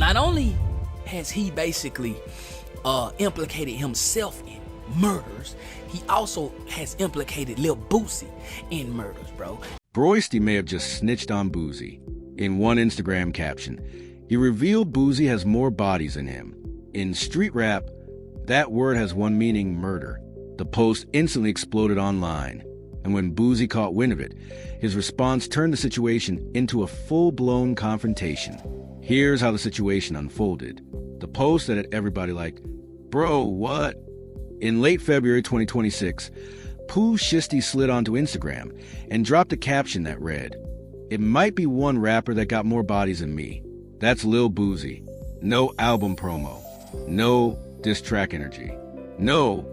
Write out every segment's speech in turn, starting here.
Not only has he basically implicated himself in murders, he also has implicated Lil Boosie in murders, bro. Shiesty may have just snitched on Boosie. In one Instagram caption, he revealed Boosie has more bodies than him. In street rap, that word has one meaning: murder. The post instantly exploded online, and when Boosie caught wind of it, his response turned the situation into a full-blown confrontation. Here's how the situation unfolded. The post said at everybody like, "Bro, what?" In late February 2026, Pooh Shiesty slid onto Instagram and dropped a caption that read, "It might be one rapper that got more bodies than me. That's Lil Boosie. No album promo. No diss track energy. No,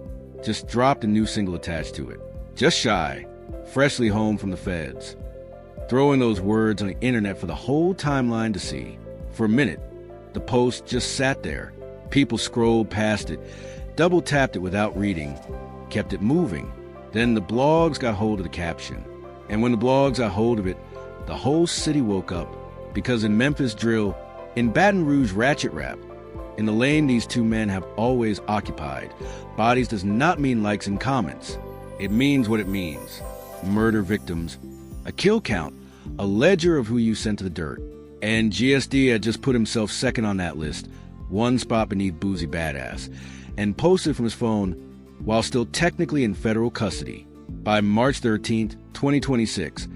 just dropped a new single attached to it. Just shy, freshly home from the feds." Throwing those words on the internet for the whole timeline to see. For a minute, the post just sat there. People scrolled past it, double-tapped it without reading, kept it moving. Then the blogs got hold of the caption. And when the blogs got hold of it, the whole city woke up. Because in Memphis drill, in Baton Rouge ratchet rap, in the lane these two men have always occupied, bodies does not mean likes and comments. It means what it means. Murder victims, a kill count, a ledger of who you sent to the dirt. And GSD had just put himself second on that list, one spot beneath Boosie Badazz, and posted from his phone while still technically in federal custody. By March 13th, 2026,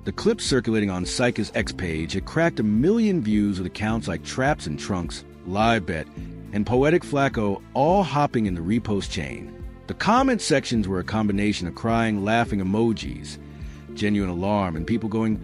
the clip circulating on Psych's X page had cracked 1 million views with accounts like Traps and Trunks, Live Bet, and Poetic Flacco all hopping in the repost chain. The comment sections were a combination of crying, laughing emojis, genuine alarm, and people going,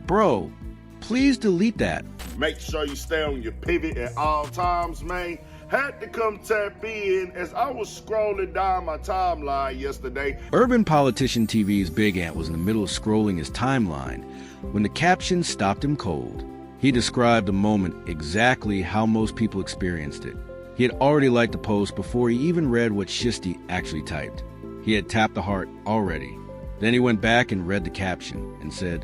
"Bro, please delete that." Make sure you stay on your pivot at all times, man. Had to come tap in as I was scrolling down my timeline yesterday. Urban Politician TV's Big Ant was in the middle of scrolling his timeline when the caption stopped him cold. He described the moment exactly how most people experienced it. He had already liked the post before he even read what Shiesty actually typed. He had tapped the heart already. Then he went back and read the caption and said,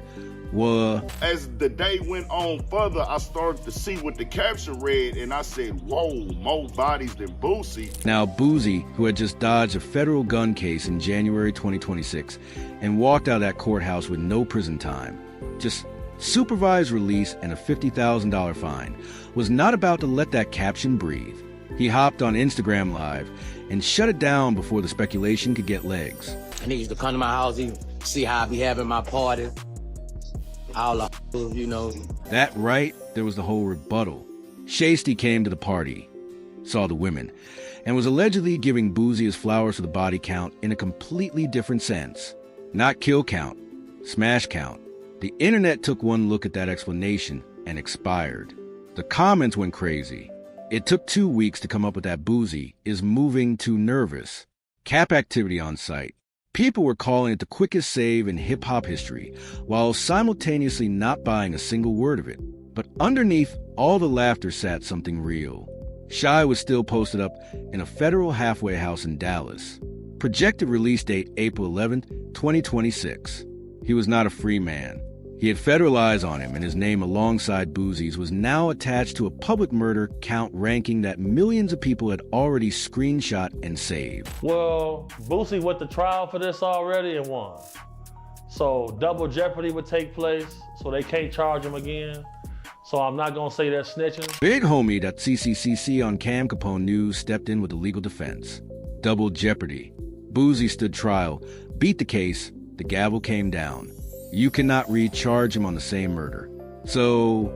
"Well." As the day went on further, I started to see what the caption read, and I said, "Whoa, more bodies than Boosie." Now Boosie, who had just dodged a federal gun case in January 2026 and walked out of that courthouse with no prison time, just supervised release and a $50,000 fine, was not about to let that caption breathe. He hopped on Instagram Live and shut it down before the speculation could get legs. I need you to come to my house, see how I be having my party. All you know. That right, there was the whole rebuttal. Shiesty came to the party, saw the women, and was allegedly giving Boosie his flowers for the body count in a completely different sense. Not kill count, smash count. The internet took one look at that explanation and expired. The comments went crazy. It took 2 weeks to come up with that Boosie is moving too nervous. Cap activity on site. People were calling it the quickest save in hip-hop history, while simultaneously not buying a single word of it. But underneath all the laughter sat something real. Shy was still posted up in a federal halfway house in Dallas. Projected release date April 11th, 2026. He was not a free man. He had federal eyes on him, and his name alongside Boosie's was now attached to a public murder count ranking that millions of people had already screenshot and saved. Well, Boosie went to trial for this already and won. So double jeopardy would take place, so they can't charge him again. So I'm not gonna say that's snitching. Big homie.cccc on Cam Capone News stepped in with a legal defense. Double jeopardy. Boosie stood trial, beat the case, the gavel came down. You cannot recharge him on the same murder. So,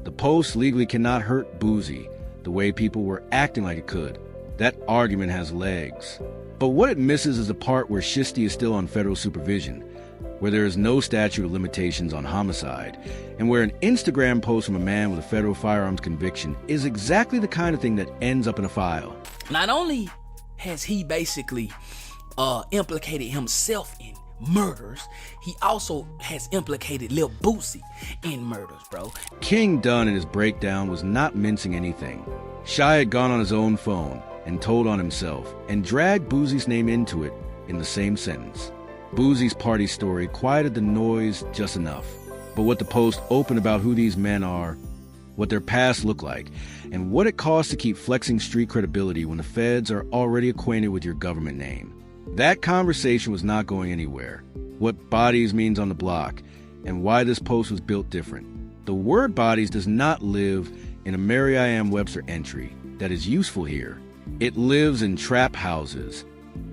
the post legally cannot hurt Boosie the way people were acting like it could. That argument has legs. But what it misses is the part where Shiesty is still on federal supervision, where there is no statute of limitations on homicide, and where an Instagram post from a man with a federal firearms conviction is exactly the kind of thing that ends up in a file. Not only has he basically implicated himself in murders, he also has implicated Lil Boosie in murders, bro. King Dunn in his breakdown was not mincing anything. Shy had gone on his own phone and told on himself and dragged Boosie's name into it in the same sentence. Boosie's party story quieted the noise just enough. But what the post opened about who these men are what their past looked like, and what it costs to keep flexing street credibility when the feds are already acquainted with your government name. That conversation was not going anywhere. What bodies means on the block, and why this post was built different. The word bodies does not live in a Merriam-Webster entry that is useful here. It lives in trap houses,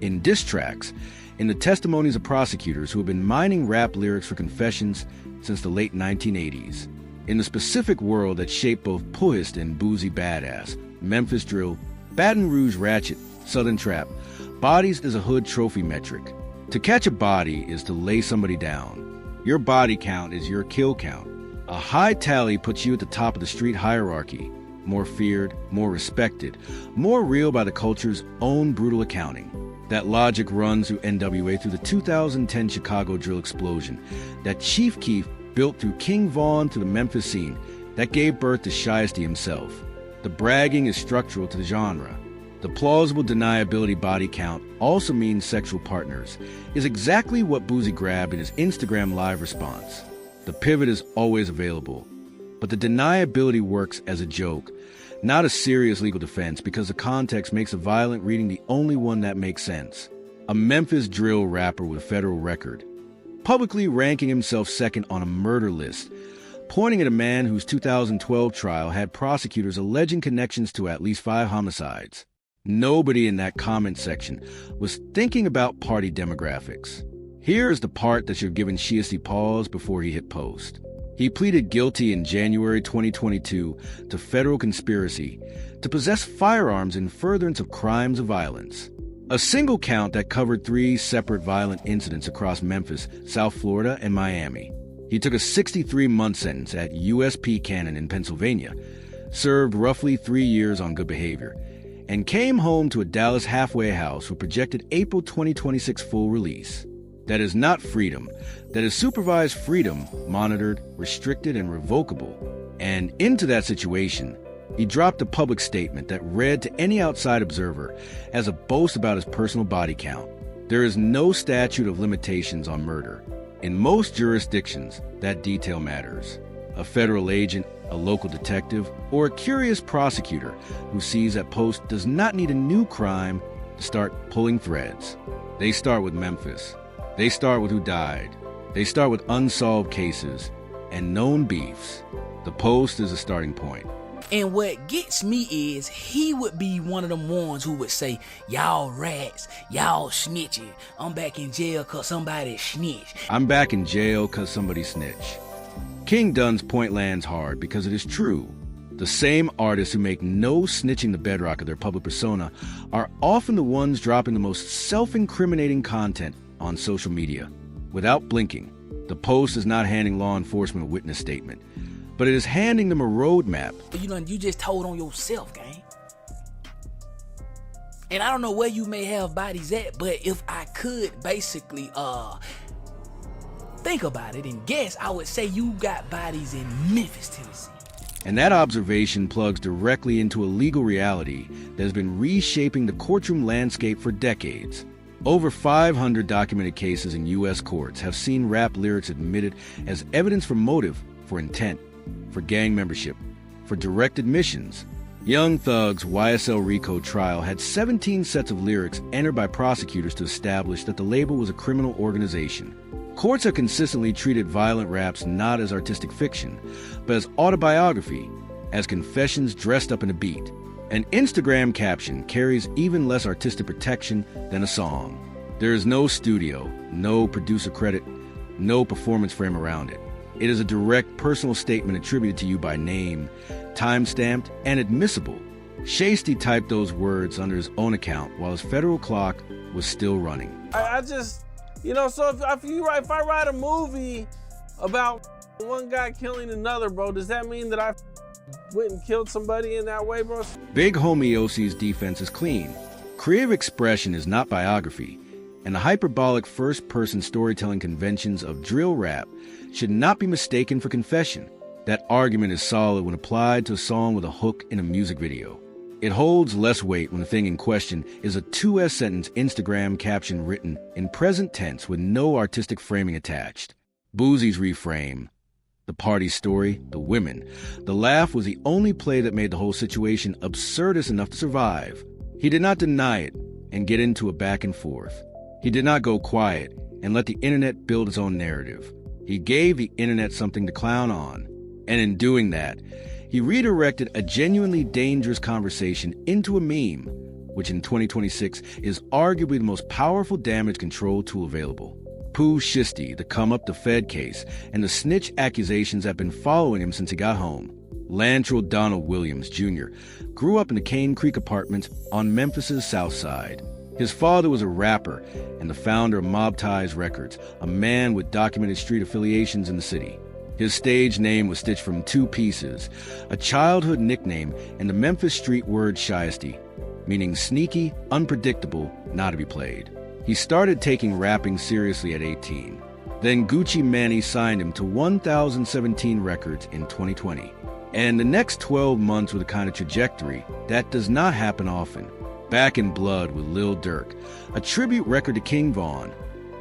in diss tracks, in the testimonies of prosecutors who have been mining rap lyrics for confessions since the late 1980s. In the specific world that shaped both Pooh Shiesty and Boosie Badazz, Memphis drill, Baton Rouge ratchet, Southern trap, bodies is a hood trophy metric. To catch a body is to lay somebody down. Your body count is your kill count. A high tally puts you at the top of the street hierarchy, more feared, more respected, more real by the culture's own brutal accounting. That logic runs through NWA through the 2010 Chicago drill explosion, that Chief Keef built through King Vaughn to the Memphis scene, that gave birth to Shiesty himself. The bragging is structural to the genre. The plausible deniability body count also means sexual partners, is exactly what Boosie grabbed in his Instagram live response. The pivot is always available, but the deniability works as a joke, not a serious legal defense, because the context makes a violent reading the only one that makes sense. A Memphis drill rapper with a federal record, publicly ranking himself second on a murder list, pointing at a man whose 2012 trial had prosecutors alleging connections to at least 5 homicides. Nobody in that comment section was thinking about party demographics. Here is the part that should have given Shiesty pause before he hit post. He pleaded guilty in January 2022 to federal conspiracy to possess firearms in furtherance of crimes of violence. A single count that covered 3 separate violent incidents across Memphis, South Florida, and Miami. He took a 63-month sentence at USP Cannon in Pennsylvania, served roughly 3 years on good behavior, and came home to a Dallas halfway house with projected April 2026 full release. That is not freedom. That is supervised freedom, monitored, restricted, and revocable. And into that situation, he dropped a public statement that read to any outside observer as a boast about his personal body count. There is no statute of limitations on murder. In most jurisdictions, that detail matters. A federal agent, a local detective, or a curious prosecutor who sees that post does not need a new crime to start pulling threads. They start with Memphis. They start with who died. They start with unsolved cases and known beefs. The post is a starting point. And what gets me is he would be one of them ones who would say, y'all rats, y'all snitching. I'm back in jail cause somebody snitched. I'm back in jail cause somebody snitched. King Dun's point lands hard because it is true. The same artists who make no snitching the bedrock of their public persona are often the ones dropping the most self-incriminating content on social media. Without blinking, the post is not handing law enforcement a witness statement, but it is handing them a roadmap. You just told on yourself, gang. And I don't know where you may have bodies at, but if I could basically think about it and guess, I would say you got bodies in Memphis, Tennessee. And that observation plugs directly into a legal reality that has been reshaping the courtroom landscape for decades. Over 500 documented cases in U.S. courts have seen rap lyrics admitted as evidence for motive, for intent, for gang membership, for direct admissions. Young Thug's YSL RICO trial had 17 sets of lyrics entered by prosecutors to establish that the label was a criminal organization. Courts have consistently treated violent raps not as artistic fiction, but as autobiography, as confessions dressed up in a beat. An Instagram caption carries even less artistic protection than a song. There is no studio, no producer credit, no performance frame around it. It is a direct personal statement attributed to you by name, time-stamped, and admissible. Shiesty typed those words under his own account while his federal clock was still running. I just, so if I write a movie about one guy killing another, bro, does that mean that I went and killed somebody in that way, bro? Big Homie OC's defense is clean. Creative expression is not biography, and the hyperbolic first-person storytelling conventions of drill rap should not be mistaken for confession. That argument is solid when applied to a song with a hook in a music video. It holds less weight when the thing in question is a 2-sentence Instagram caption written in present tense with no artistic framing attached. Boosie's reframe, The party story, the women. The laugh was the only play that made the whole situation absurdist enough to survive. He did not deny it and get into a back and forth. He did not go quiet and let the internet build its own narrative. He gave the internet something to clown on. And in doing that, he redirected a genuinely dangerous conversation into a meme, which in 2026 is arguably the most powerful damage control tool available. Pooh Shiesty, the come up the Fed case, and the snitch accusations have been following him since he got home. Lantrell Donald Williams, Jr., grew up in the Cane Creek apartments on Memphis's South Side. His father was a rapper and the founder of Mob Ties Records, a man with documented street affiliations in the city. His stage name was stitched from two pieces, a childhood nickname and the Memphis street word Shiesty, meaning sneaky, unpredictable, not to be played. He started taking rapping seriously at 18. Then Gucci Mane signed him to 1017 Records in 2020. And the next 12 months were the kind of trajectory that does not happen often. Back in Blood with Lil Durk, a tribute record to King Von,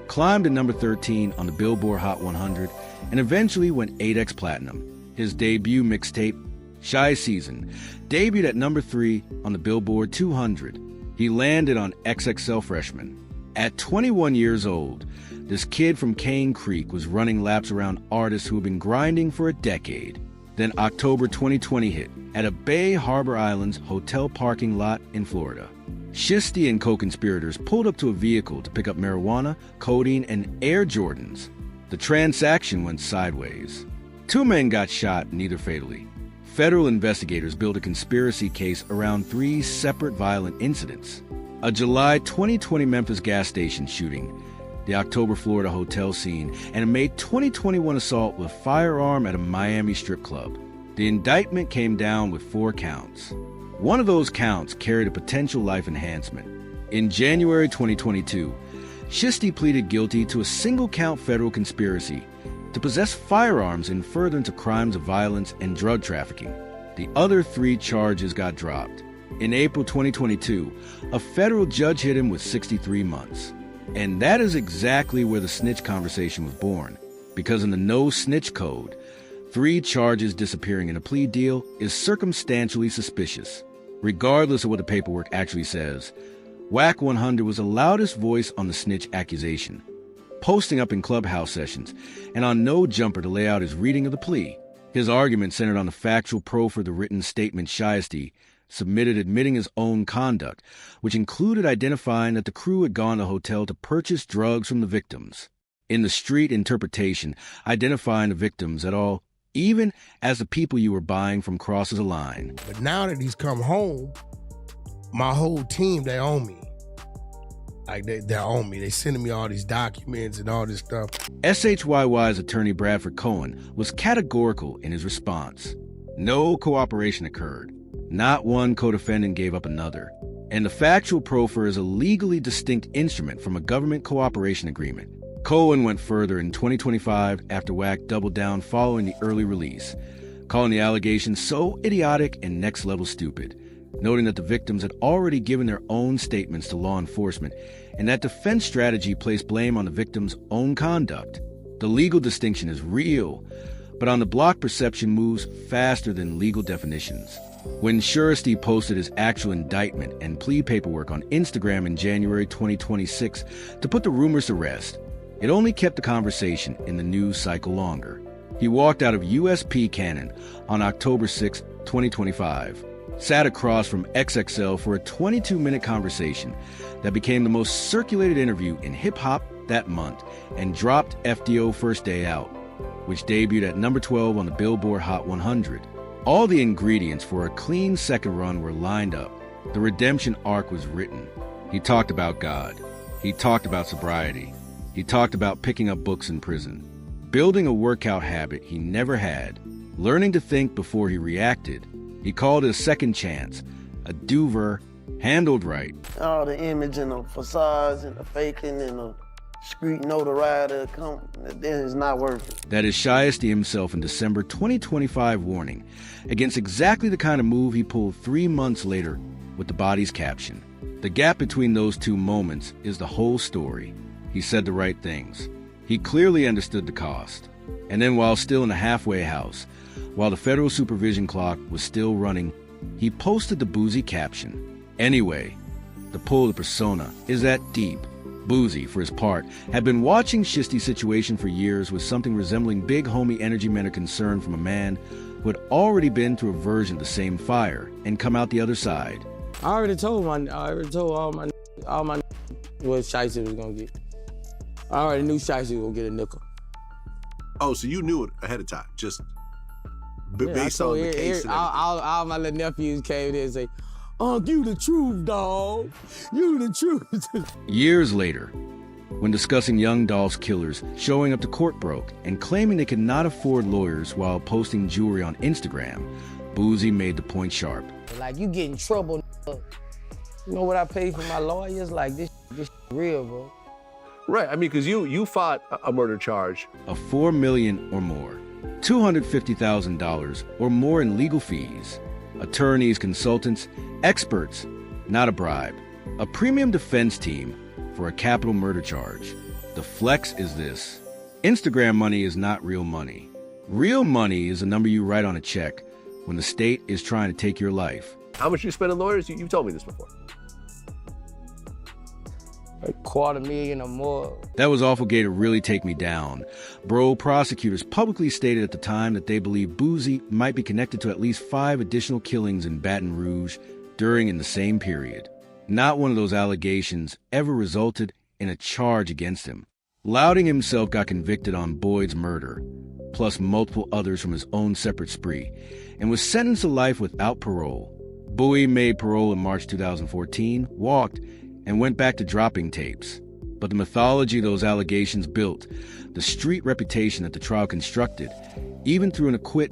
climbed to number 13 on the Billboard Hot 100 and eventually went 8x platinum. His debut mixtape, Shy Season, debuted at number 3 on the Billboard 200. He landed on XXL Freshman. At 21 years old, this kid from Cane Creek was running laps around artists who had been grinding for a decade. Then October 2020 hit at a Bay Harbor Islands hotel parking lot in Florida. Shiesty and co-conspirators pulled up to a vehicle to pick up marijuana, codeine, and Air Jordans. The transaction went sideways. 2 men got shot, neither fatally. Federal investigators built a conspiracy case around 3 separate violent incidents. A July 2020 Memphis gas station shooting, the October Florida hotel scene, and a May 2021 assault with a firearm at a Miami strip club. The indictment came down with 4 counts. One of those counts carried a potential life enhancement. In January 2022, Shiesty pleaded guilty to a single-count federal conspiracy to possess firearms in furtherance of crimes of violence and drug trafficking. The other 3 charges got dropped. In April 2022, a federal judge hit him with 63 months. And that is exactly where the snitch conversation was born, because in the no snitch code, 3 charges disappearing in a plea deal is circumstantially suspicious. Regardless of what the paperwork actually says, Wack 100 was the loudest voice on the snitch accusation, posting up in clubhouse sessions and on No Jumper to lay out his reading of the plea. His argument centered on the factual proof for the written statement Shiesty submitted admitting his own conduct, which included identifying that the crew had gone to the hotel to purchase drugs from the victims. In the street interpretation, identifying the victims at all, even as the people you were buying from crosses a line. But now that he's come home, my whole team, they own me. Like, they own me. They sending me all these documents and all this stuff. SHYY's attorney Bradford Cohen was categorical in his response. No cooperation occurred. Not one co-defendant gave up another. And the factual proffer is a legally distinct instrument from a government cooperation agreement. Cohen went further in 2025 after Wack doubled down following the early release, calling the allegations so idiotic and next-level stupid, noting that the victims had already given their own statements to law enforcement and that defense strategy placed blame on the victims' own conduct. The legal distinction is real, but on the block, perception moves faster than legal definitions. When Shiesty posted his actual indictment and plea paperwork on Instagram in January 2026 to put the rumors to rest, it only kept the conversation in the news cycle longer. He walked out of USP Cannon on October 6, 2025, sat across from XXL for a 22-minute conversation that became the most circulated interview in hip-hop that month, and dropped FDO First Day Out, which debuted at number 12 on the Billboard Hot 100. All the ingredients for a clean second run were lined up. The redemption arc was written. He talked about God. He talked about sobriety. He talked about picking up books in prison, building a workout habit he never had, learning to think before he reacted. He called it a second chance, a do-over, handled right. All the image and the facades and the faking and the street notoriety, this is not worth it. That is Shiesty himself in December 2025 warning against exactly the kind of move he pulled 3 months later with the body's caption. The gap between those 2 moments is the whole story. He said the right things. He clearly understood the cost. And then while still in the halfway house, while the federal supervision clock was still running, he posted the Boosie caption. Anyway, the pull of the persona is that deep. Boosie, for his part, had been watching Shiesty's situation for years with something resembling big homie energy meant a concern from a man who had already been through a version of the same fire and come out the other side. I already told all my what Shiesty was gonna get. I already knew Shiesty was gonna get a nickel. Oh, so you knew it ahead of time, just Yeah, based on the case and everything. all my little nephews came in and say, "Unc, you the truth, dog. You the truth." Years later, when discussing young Dolph's killers showing up to court broke and claiming they could not afford lawyers while posting jewelry on Instagram, Boosie made the point sharp. Like, you get in trouble, you know what I paid for my lawyers? Like, this real, bro. Right, I mean, because you fought a murder charge. Of $4 million or more, $250,000 or more in legal fees, attorneys, consultants, experts, not a bribe, a premium defense team for a capital murder charge. The flex is this: Instagram money is not real money. Real money is a number you write on a check when the state is trying to take your life. How much you spend on lawyers? You've told me this before. Like $250,000 or more. That was awful gay to really take me down. Bro, prosecutors publicly stated at the time that they believed Boosie might be connected to at least 5 additional killings in Baton Rouge during in the same period. Not one of those allegations ever resulted in a charge against him. Louding himself got convicted on Boyd's murder, plus multiple others from his own separate spree, and was sentenced to life without parole. Bowie made parole in March 2014, walked, and went back to dropping tapes. But the mythology those allegations built, the street reputation that the trial constructed, even through an acquit,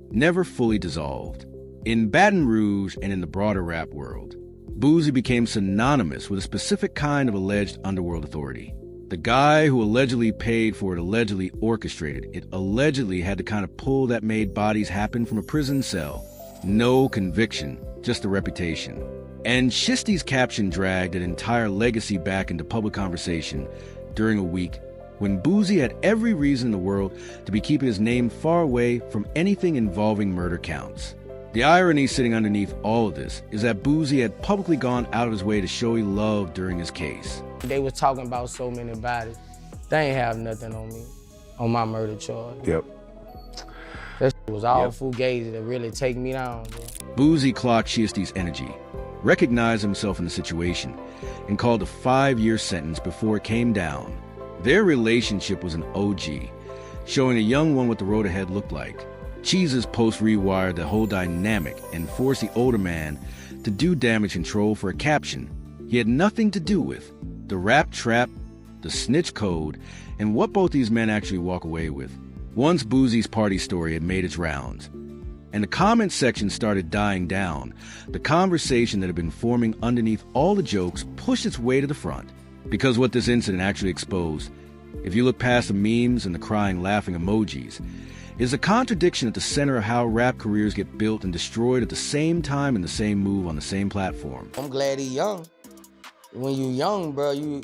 never fully dissolved. In Baton Rouge and in the broader rap world, Boosie became synonymous with a specific kind of alleged underworld authority. The guy who allegedly paid for it, allegedly orchestrated it, allegedly had the kind of pull that made bodies happen from a prison cell. No conviction, just a reputation. And Shiesty's caption dragged an entire legacy back into public conversation during a week when Boosie had every reason in the world to be keeping his name far away from anything involving murder counts. The irony sitting underneath all of this is that Boosie had publicly gone out of his way to show he loved during his case. They was talking about so many bodies. They ain't have nothing on me, on my murder charge. Yep. That was all fugazi to really take me down, bro. Boosie clocked Shiesty's energy, recognized himself in the situation, and called a 5-year sentence before it came down. Their relationship was an OG, showing a young one what the road ahead looked like. Cheese's post rewired the whole dynamic and forced the older man to do damage control for a caption he had nothing to do with: the rap trap, the snitch code, and what both these men actually walk away with. Once Boosie's party story had made its rounds, and the comment section started dying down, the conversation that had been forming underneath all the jokes pushed its way to the front. Because what this incident actually exposed, if you look past the memes and the crying laughing emojis, is a contradiction at the center of how rap careers get built and destroyed at the same time in the same move on the same platform. I'm glad he young. When you young, bro,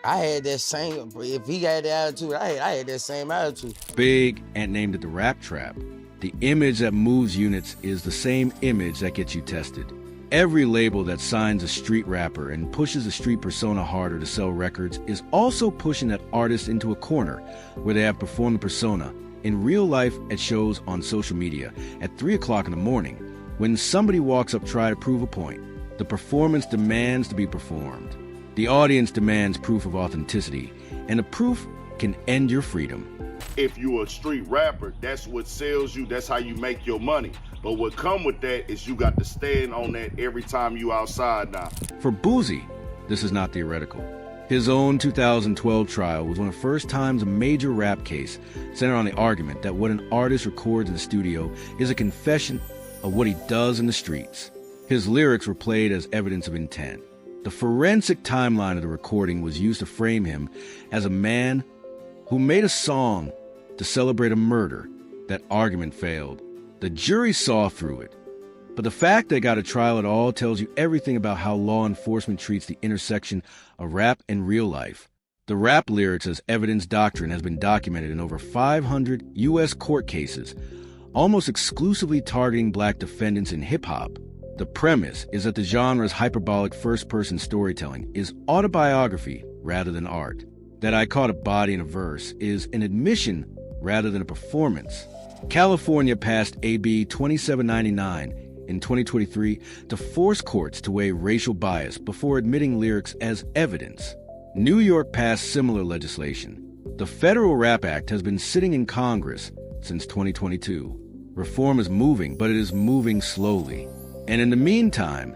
I had that same, if he had the attitude, I had that same attitude. Big and named it the rap trap. The image that moves units is the same image that gets you tested. Every label that signs a street rapper and pushes a street persona harder to sell records is also pushing that artist into a corner where they have performed the persona in real life at shows on social media at 3 o'clock in the morning. When somebody walks up to try to prove a point, the performance demands to be performed. The audience demands proof of authenticity, and the proof can end your freedom. If you're a street rapper, that's what sells you, that's how you make your money. But what come with that is you got to stand on that every time you outside now. For Boosie, this is not theoretical. His own 2012 trial was one of the first times a major rap case centered on the argument that what an artist records in the studio is a confession of what he does in the streets. His lyrics were played as evidence of intent. The forensic timeline of the recording was used to frame him as a man who made a song to celebrate a murder. That argument failed. The jury saw through it. But the fact they got a trial at all tells you everything about how law enforcement treats the intersection of rap and real life. The rap lyrics as evidence doctrine has been documented in over 500 U.S. court cases, almost exclusively targeting black defendants in hip-hop. The premise is that the genre's hyperbolic first-person storytelling is autobiography rather than art. That I caught a body in a verse is an admission rather than a performance. California passed AB 2799 in 2023 to force courts to weigh racial bias before admitting lyrics as evidence. New York passed similar legislation. The Federal Rap Act has been sitting in Congress since 2022. Reform is moving, but it is moving slowly. And in the meantime,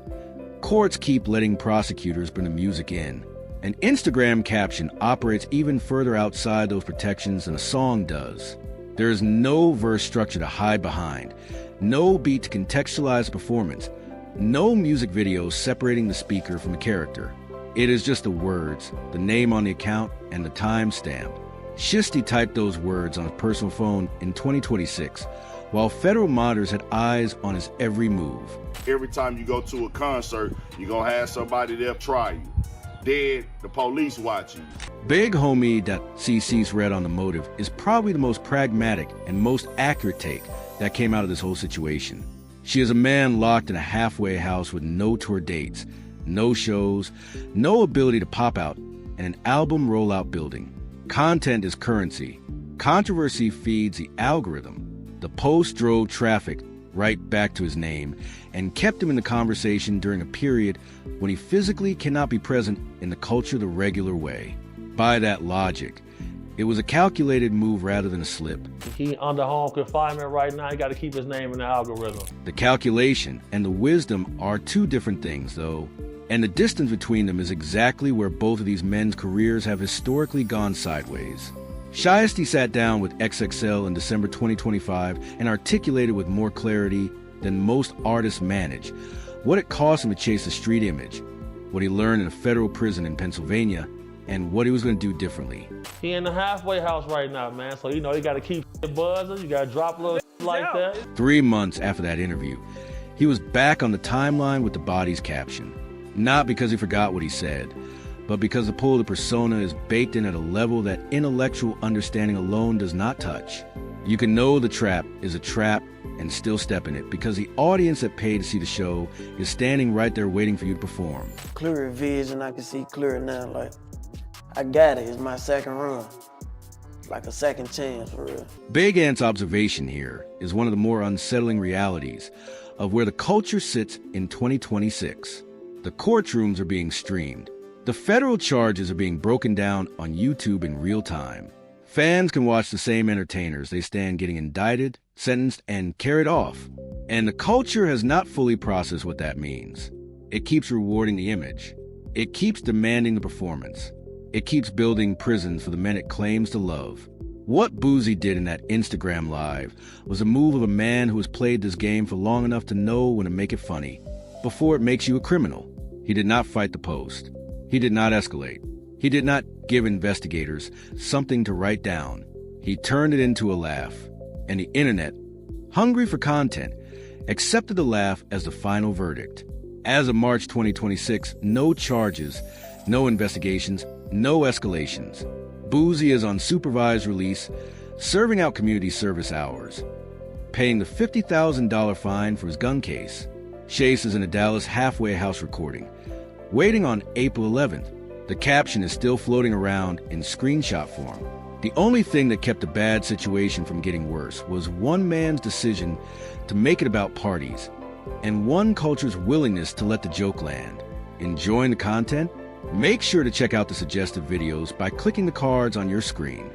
courts keep letting prosecutors bring the music in. An Instagram caption operates even further outside those protections than a song does. There is no verse structure to hide behind, no beat to contextualize the performance, no music video separating the speaker from the character. It is just the words, the name on the account, and the timestamp. Shiesty typed those words on his personal phone in 2026, while federal monitors had eyes on his every move. Every time you go to a concert, you're gonna have somebody there try you. Dead, the police watching you. Big Homie.cc's read on the motive is probably the most pragmatic and most accurate take that came out of this whole situation. She is a man locked in a halfway house with no tour dates, no shows, no ability to pop out, and an album rollout building. Content is currency. Controversy feeds the algorithm. The post drove traffic right back to his name and kept him in the conversation during a period when he physically cannot be present in the culture the regular way. By that logic, it was a calculated move rather than a slip. He under home confinement right now. He got to keep his name in the algorithm. The calculation and the wisdom are two different things, though. And the distance between them is exactly where both of these men's careers have historically gone sideways. Shiesty sat down with XXL in December 2025 and articulated with more clarity than most artists manage what it cost him to chase a street image, what he learned in a federal prison in Pennsylvania, and what he was going to do differently. He in the halfway house right now, man. So, you got to keep buzzing. You got to drop little like that. 3 months after that interview, he was back on the timeline with the body's caption. Not because he forgot what he said, but because the pull of the persona is baked in at a level that intellectual understanding alone does not touch. You can know the trap is a trap and still step in it because the audience that paid to see the show is standing right there waiting for you to perform. Clearer vision, I can see clearer now. Like, I got it. It's my second run. Like a second chance, for real. Big Ant's observation here is one of the more unsettling realities of where the culture sits in 2026. The courtrooms are being streamed. The federal charges are being broken down on YouTube in real time. Fans can watch the same entertainers they stand getting indicted, sentenced, and carried off. And the culture has not fully processed what that means. It keeps rewarding the image. It keeps demanding the performance. It keeps building prisons for the men it claims to love. What Boosie did in that Instagram live was a move of a man who has played this game for long enough to know when to make it funny, before it makes you a criminal. He did not fight the post. He did not escalate. He did not give investigators something to write down. He turned it into a laugh. And the internet, hungry for content, accepted the laugh as the final verdict. As of March 2026, no charges, no investigations, no escalations. Boosie is on supervised release, serving out community service hours, paying the $50,000 fine for his gun case. Chase is in a Dallas halfway house recording, waiting on April 11th. The caption is still floating around in screenshot form. The only thing that kept a bad situation from getting worse was one man's decision to make it about parties, and one culture's willingness to let the joke land. Enjoying the content? Make sure to check out the suggestive videos by clicking the cards on your screen.